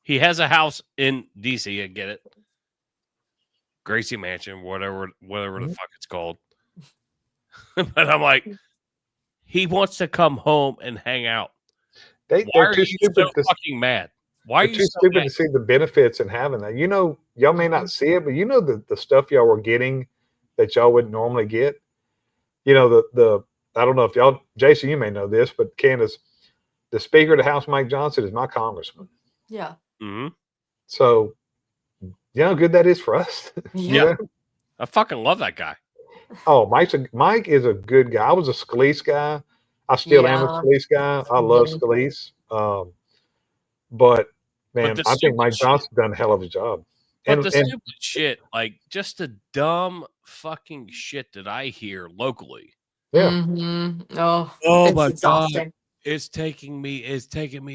He has a house in DC. I get it. Gracie Mansion, whatever the fuck it's called. But I'm like, he wants to come home and hang out. Why are you so fucking mad? Why are you too so stupid mad? to see the benefits in having that? You know, y'all may not see it, but you know the stuff y'all were getting that y'all wouldn't normally get. You know, the I don't know if y'all, Jason, you may know this, but Candace, the Speaker of the House, Mike Johnson, is my congressman. Yeah. Mm-hmm. So, you know how good that is for us. Yeah. I fucking love that guy. Oh, Mike is a good guy. I was a Scalise guy. I still am a Scalise guy. I love Scalise. But man, I think Mike Johnson's done a hell of a job. But the stupid shit, like just the dumb fucking shit that I hear locally. Yeah. Oh my God. It's taking me.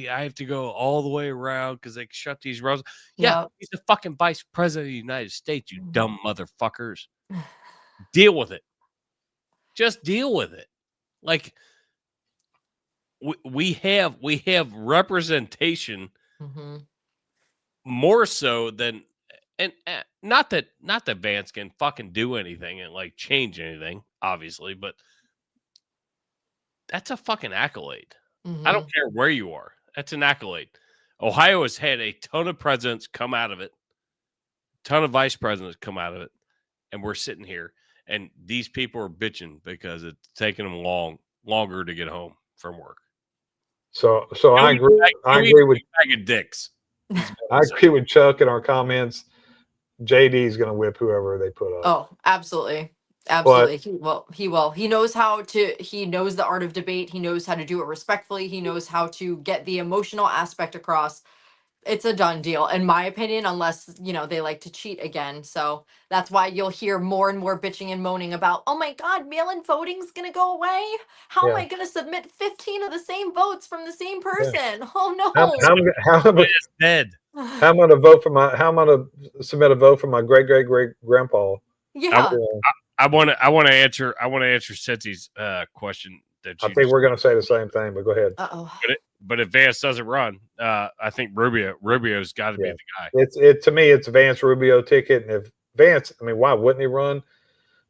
I have to go all the way around because they shut these roads. Yeah, he's the fucking vice president of the United States, you dumb motherfuckers. Deal with it. Just deal with it. Like we have representation more so than, and not that Vance can fucking do anything and like change anything, obviously, but that's a fucking accolade. I don't care where you are. That's an accolade. Ohio has had a ton of presidents come out of it, ton of vice presidents come out of it, and we're sitting here, and these people are bitching because it's taking them longer to get home from work. So I agree. I agree with bag of dicks. I agree with Chuck in our comments. JD is going to whip whoever they put up. Oh, absolutely. Absolutely. He will. He knows he knows the art of debate. He knows how to do it respectfully. He knows how to get the emotional aspect across. It's a done deal, in my opinion, unless, you know, they like to cheat again. So that's why you'll hear more and more bitching and moaning about, oh my God, mail-in voting's going to go away. How am I going to submit 15 of the same votes from the same person? Yeah. Oh no. How am I to vote for how am I to submit a vote for my great grandpa? Yeah. I want to answer Cindy's question. that I you think just, we're going to say the same thing, but go ahead. Uh-oh. but if Vance doesn't run, I think Rubio's got to be Yeah. the guy. It's to me, it's Vance Rubio ticket. And if Vance, I mean, why wouldn't he run?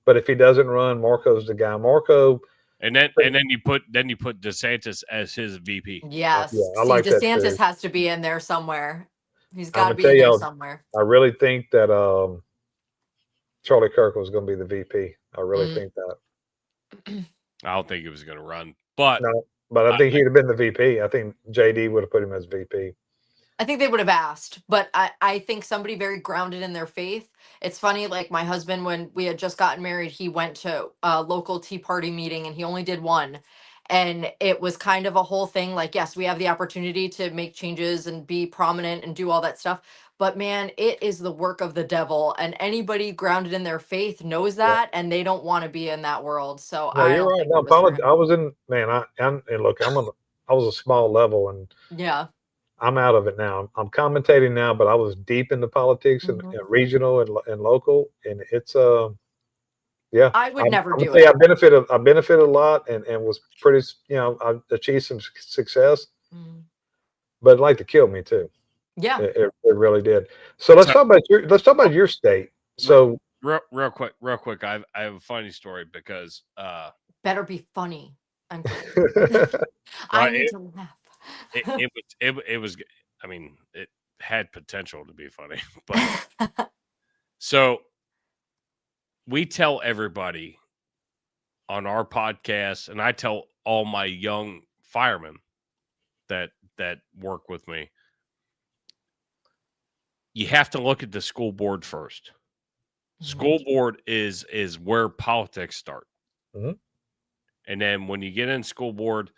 But if he doesn't run, Marco's the guy. Marco. And then you put DeSantis as his VP. Yes. Yeah, I See, like that DeSantis too. has to be in there somewhere. He's I'm got to gonna be tell in there y'all, somewhere. I really think that Charlie Kirk was going to be the VP. I really Mm. think that. I don't think he was going to run, but No, but I think he'd have been the VP. I think JD would have put him as VP. I think they would have asked, but I think somebody very grounded in their faith. It's funny, like my husband, when we had just gotten married, he went to a local Tea Party meeting and he only did one. And it was kind of a whole thing like, yes, we have the opportunity to make changes and be prominent and do all that stuff. But man, it is the work of the devil. And anybody grounded in their faith knows that, and they don't want to be in that world. So No, I you're don't right. think No, it was for him. I was in, man, and look, I was a small level and Yeah. I'm out of it now. I'm commentating now, but I was deep into politics and regional and local. And it's, yeah, I would never I'm do gonna say it. I benefited a lot and was pretty, I achieved some success, Mm. but it'd like to kill me too. Yeah. It really did. So let's talk about your state. So real quick, I have a funny story because Better be funny. I'm kidding. I need to laugh. it was, I mean, it had potential to be funny, but so we tell everybody on our podcast, and I tell all my young firemen that work with me, you have to look at the school board first. School board is where politics start. Mhm. And then when you get in school board,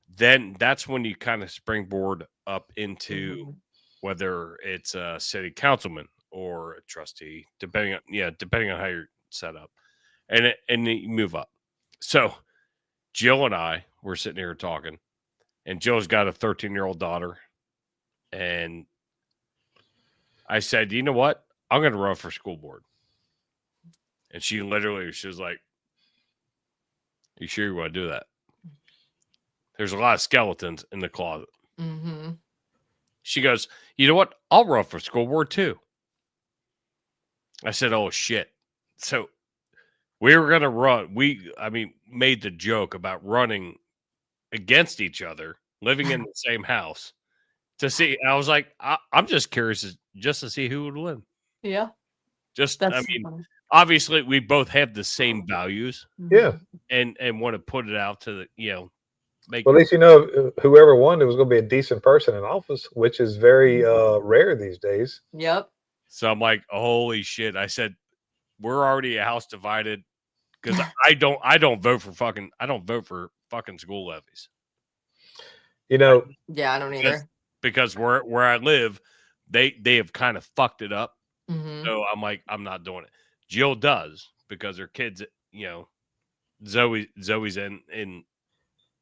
then that's when you kind of springboard up into whether it's a city councilman or a trustee, depending on how you're set up, and then you move up. So Jill and I were sitting here talking, and Jill's got a 13-year-old daughter, and I said, you know what? I'm going to run for school board. And she was like, you sure you want to do that? There's a lot of skeletons in the closet. Mm-hmm. She goes, you know what? I'll run for school board too. I said, oh, shit. So we were going to run. Made the joke about running against each other, living in the same house to see. I was like, I'm just curious just to see who would win. Yeah. Just, That's funny. Obviously we both have the same values. Yeah. And want to put it out to the, well, at least whoever won, it was going to be a decent person in office, which is very rare these days. Yep. So I'm like, holy shit! I said, we're already a house divided because I don't vote for fucking school levies. Yeah, I don't either. Because where I live, they have kind of fucked it up. Mm-hmm. So I'm like, I'm not doing it. Jill does because her kids, Zoe's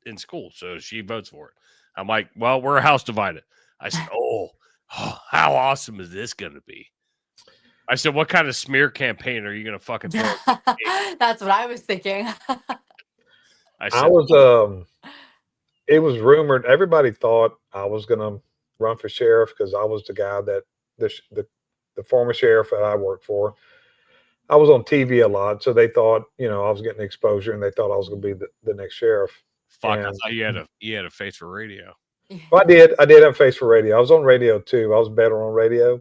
in school, so she votes for it. I'm like, well, we're a house divided. I said, oh, how awesome is this going to be? I said, what kind of smear campaign are you going to fucking throw? That's what I was thinking. It was rumored. Everybody thought I was going to run for sheriff because I was the guy that the former sheriff that I worked for. I was on TV a lot, so they thought, I was getting exposure, and they thought I was going to be the next sheriff. Fuck, I thought you had a face for radio. Well, I did have a face for radio. I was on radio too. I was better on radio.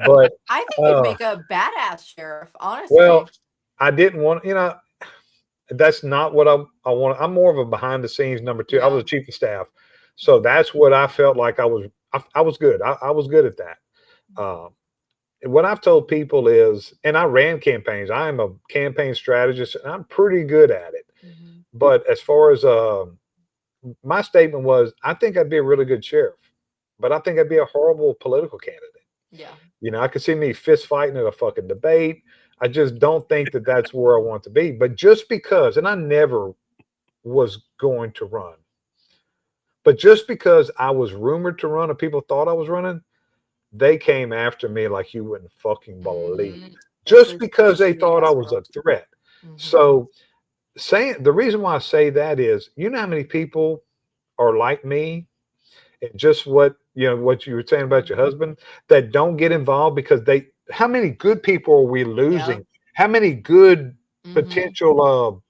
But I think you'd make a badass sheriff, honestly. Well, I didn't want, that's not what I want. I'm more of a behind the scenes number two. Yeah. I was a chief of staff. So that's what I felt like I was good. I was good at that. What I've told people is, and I ran campaigns. I am a campaign strategist and I'm pretty good at it. Mm-hmm. But as far as, my statement was, I think I'd be a really good sheriff, but I think I'd be a horrible political candidate. Yeah. I could see me fist fighting at a fucking debate. I just don't think that that's where I want to be. But just because, and I never was going to run, but just because I was rumored to run and people thought I was running, they came after me like you wouldn't fucking believe. Just because they thought I was a threat. Mm-hmm. So saying the reason why I say that is, you know how many people are like me, and just what what you were saying about your husband, that don't get involved because they. How many good people are we losing? Yep. How many good Mhm. potential?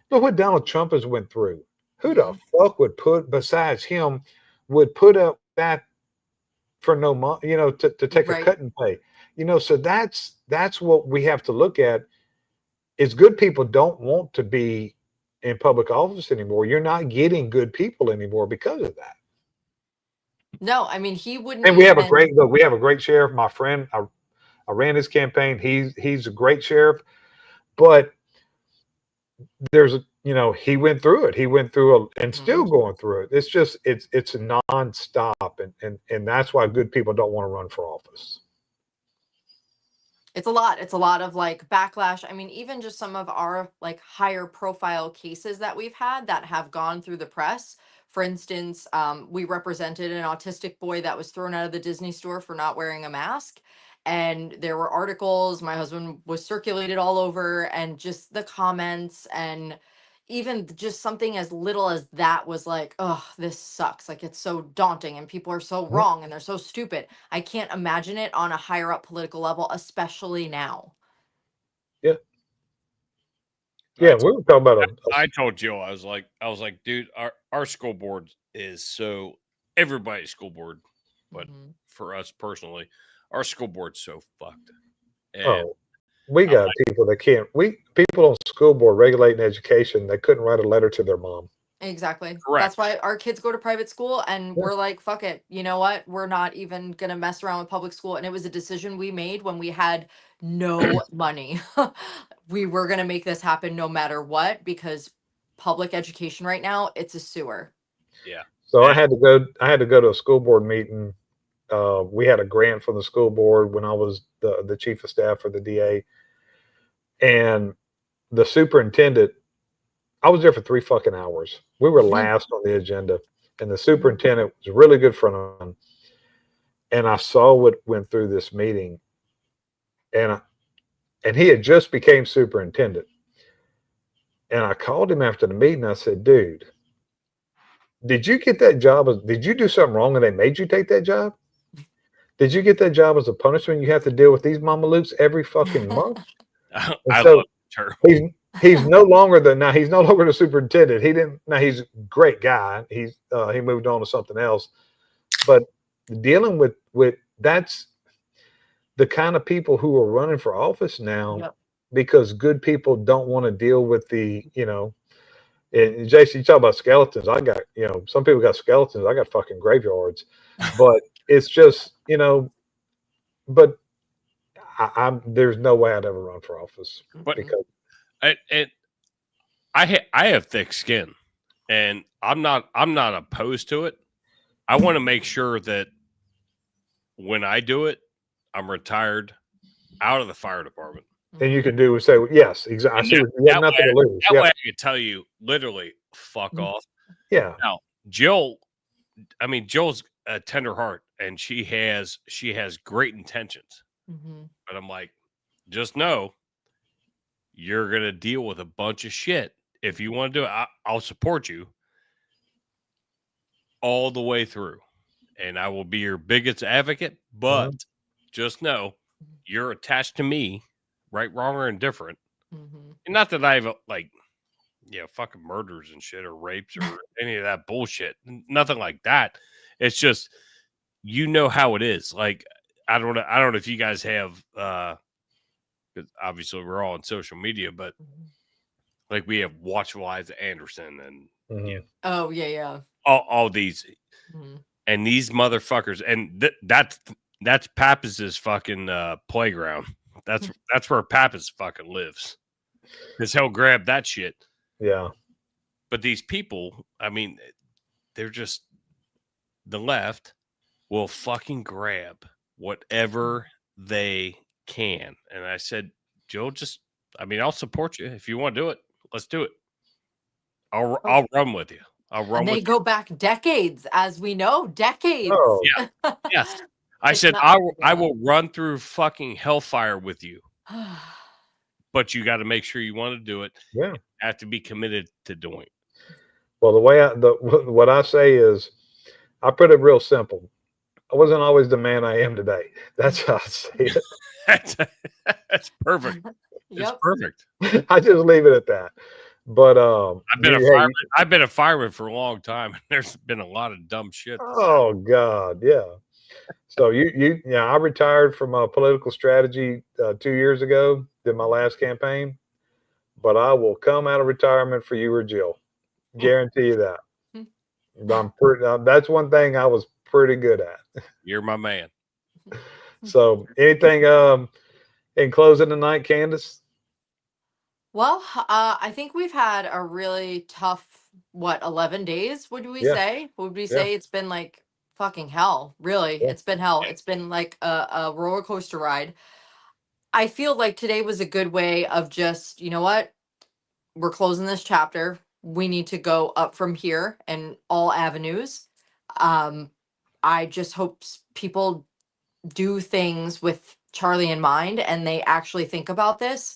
Look what Donald Trump has went through. Who the fuck would put besides him would put up that for no money? To take a Right. cut and pay. So that's what we have to look at. Is good people don't want to be in public office anymore. You're not getting good people anymore because of that. No, I mean, he wouldn't And we have a even. great sheriff. My friend, I ran his campaign. He's a great sheriff, but there's he went through it. He went through and still going through it. It's just it's nonstop, and that's why good people don't want to run for office. It's a lot. It's a lot of like backlash. I mean, even just some of our like higher profile cases that we've had that have gone through the press. For instance, we represented an autistic boy that was thrown out of the Disney store for not wearing a mask. And there were articles, my husband was circulated all over, and just the comments, and even just something as little as that was like, oh, this sucks. Like, it's so daunting, and people are so wrong and they're so stupid. I can't imagine it on a higher up political level, especially now. Yeah. Yeah, we were talking about I told Joe, I was like, dude, our school board is so everybody's school board, but for us personally, our school board's so fucked. And we got people that can't. People on school board regulating education. They couldn't write a letter to their mom. Exactly. Correct. That's why our kids go to private school, and we're like, fuck it. You know what? We're not even going to mess around with public school. And it was a decision we made when we had no money. We were going to make this happen no matter what, because public education right now, it's a sewer. Yeah. So I had to go to a school board meeting. We had a grant from the school board when I was the chief of staff for the DA, and the superintendent. I was there for 3 fucking hours. We were last on the agenda, and the superintendent was a really good friend of mine. And I saw what went through this meeting, and he had just became superintendent. And I called him after the meeting. I said, "Dude, did you get that job? Did you do something wrong and they made you take that job? Did you get that job as a punishment? You have to deal with these mamalukes every fucking month." I so love her. he's no longer the superintendent. He's a great guy. He moved on to something else. But dealing with that's the kind of people who are running for office now, because good people don't want to deal with the, and Jason, you talk about skeletons. I got, some people got skeletons. I got fucking graveyards, but it's just, but I'm there's no way I'd ever run for office. But because I have thick skin, and I'm not opposed to it. I want to make sure that when I do it, I'm retired out of the fire department. And you can do say yes, exactly. I see. You have nothing to lose. That way, I can tell you literally, fuck off. Yeah. Now, Jill's a tender heart, and she has great intentions. But I'm like, just know you're gonna deal with a bunch of shit. If you want to do it, I'll support you all the way through, and I will be your biggest advocate. But just know you're attached to me, right, wrong, or indifferent. And not that I've fucking murders and shit or rapes or any of that bullshit. Nothing like that. It's just, how it is. Like, I don't know if you guys have, 'cause obviously we're all on social media, but like we have Watchful Eyes Anderson and Oh yeah. all these and these motherfuckers, and that's Pappas's fucking playground. That's where Pappas fucking lives, because he'll grab that shit. Yeah. But these people, I mean, they're just, the left will fucking grab whatever they can. And I said, Joe, I'll support you. If you want to do it, let's do it. I'll run with you. And they go back decades, as we know, decades. Oh. Yeah. Yes. I said, I will run through fucking hellfire with you. but you got to make sure you want to do it. Yeah. You have to be committed to doing it. Well, what I say is, I put it real simple. I wasn't always the man I am today. That's how I say it. That's perfect. It's Yep. perfect. I just leave it at that. But I've been a fireman for a long time, and there's been a lot of dumb shit. Oh God, yeah. So I retired from political strategy 2 years ago. Did my last campaign, but I will come out of retirement for you or Jill. Guarantee you that. That's one thing I was pretty good at. You're my man. So, anything in closing tonight, Candace? Well, I think we've had a really tough, 11 days, would we Yeah. say? Would we say it's been like fucking hell? Really, Yeah. it's been hell. It's been like a roller coaster ride. I feel like today was a good way of just, you know what? We're closing this chapter. We need to go up from here in all avenues. I just hope people do things with Charlie in mind and they actually think about this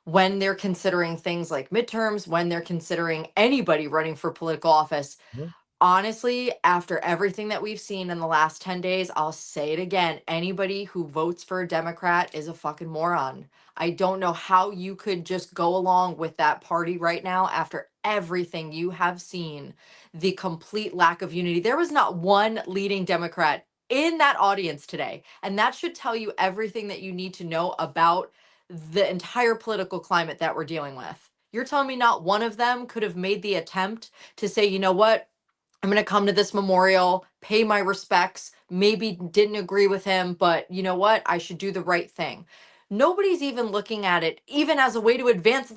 when they're considering things like midterms, when they're considering anybody running for political office. Mhm. Honestly, after everything that we've seen in the last 10 days, I'll say it again. Anybody who votes for a Democrat is a fucking moron. I don't know how you could just go along with that party right now after everything you have seen, the complete lack of unity. There was not one leading Democrat in that audience today. And that should tell you everything that you need to know about the entire political climate that we're dealing with. You're telling me not one of them could have made the attempt to say, you know what? I'm going to come to this memorial, pay my respects, maybe didn't agree with him, but you know what? I should do the right thing. Nobody's even looking at it even as a way to advance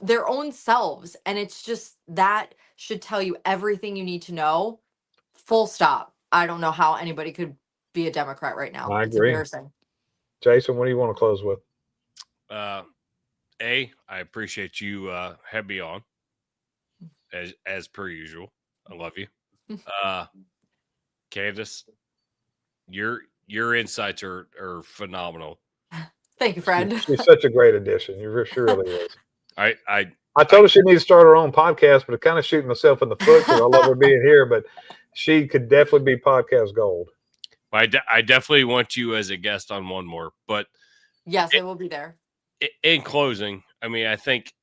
their own selves. And it's just that should tell you everything you need to know. Full stop. I don't know how anybody could be a Democrat right now. I It's agree. embarrassing. Jason, what do you want to close with? I appreciate you having me on as per usual. I love you. Candace, your insights are phenomenal. Thank you, Fred. She's such a great addition. She really is. I told her she needs to start her own podcast, but kind of shooting myself in the foot because I love her being here. But she could definitely be podcast gold. I definitely want you as a guest on one more. But yes, I will be there. In closing, I mean, I think,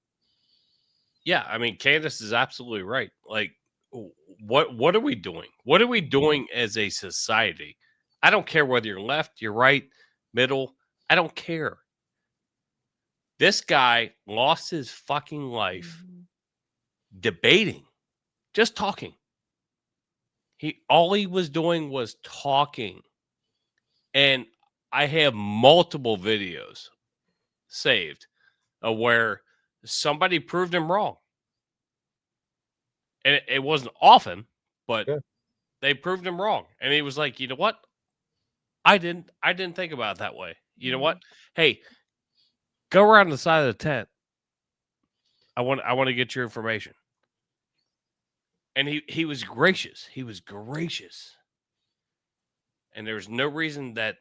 Candace is absolutely right. Like, what are we doing? What are we doing as a society? I don't care whether you're left, you're right, middle. I don't care. This guy lost his fucking life debating, just talking. All he was doing was talking. And I have multiple videos saved where somebody proved him wrong. And it wasn't often, but they proved him wrong. And he was like, you know what? I didn't think about it that way. You know what? Hey, go around the side of the tent. I want to get your information. And he was gracious. He was gracious. And there's no reason that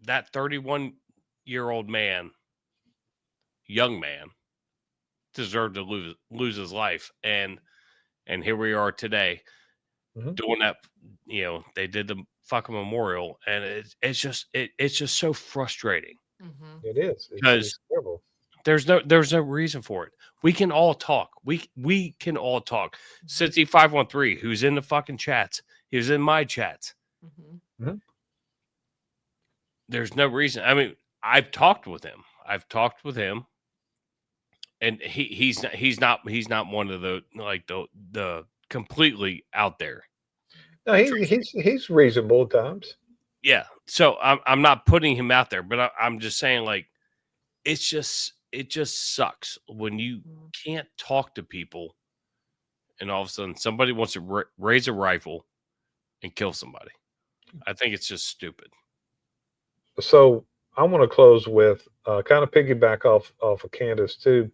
31-year-old man, young man, deserved to lose his life. And here we are today doing that. You know, they did the fucking memorial, and it's just so frustrating. It is because terrible. There's no reason for it. We can all talk. We can all talk. Cincy 513, who's in the fucking chats, he was in my chats. There's no reason. I mean, I've talked with him, and he's not one of the completely out there. No, he's reasonable at times. Yeah. So I'm not putting him out there, but I'm just saying, like, it just sucks when you can't talk to people, and all of a sudden somebody wants to raise a rifle and kill somebody. I think it's just stupid. So I want to close with kind of piggyback off of Candace too.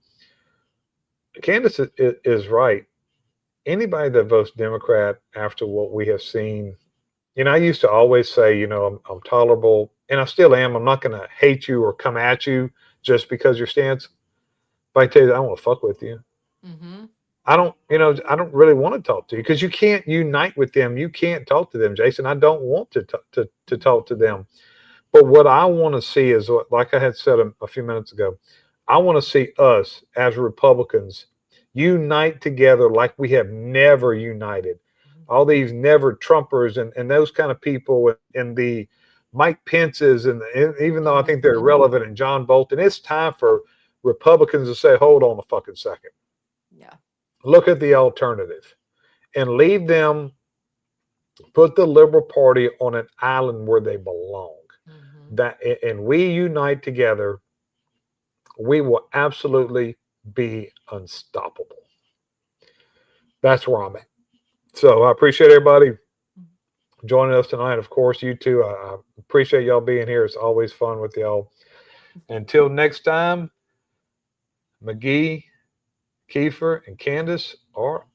Candace is right. Anybody that votes Democrat after what we have seen, I used to always say, I'm tolerable, and I still am. I'm not going to hate you or come at you just because your stance. I tell you, I don't want to fuck with you. Mm-hmm. I don't, I don't really want to talk to you because you can't unite with them. You can't talk to them, Jason. I don't want to talk to them. But what I want to see is, like I had said a few minutes ago, I want to see us as Republicans unite together like we have never united. All these never Trumpers and those kind of people and the Mike Pences and even though I think they're irrelevant and John Bolton, it's time for Republicans to say, hold on a fucking second. Yeah. Look at the alternative and leave them, put the Liberal Party on an island where they belong. That and we unite together, we will absolutely be unstoppable. That's where I'm at. So I appreciate everybody joining us tonight. Of course, you too. I appreciate y'all being here. It's always fun with y'all. Until next time, McGee, Kiefer, and Candace are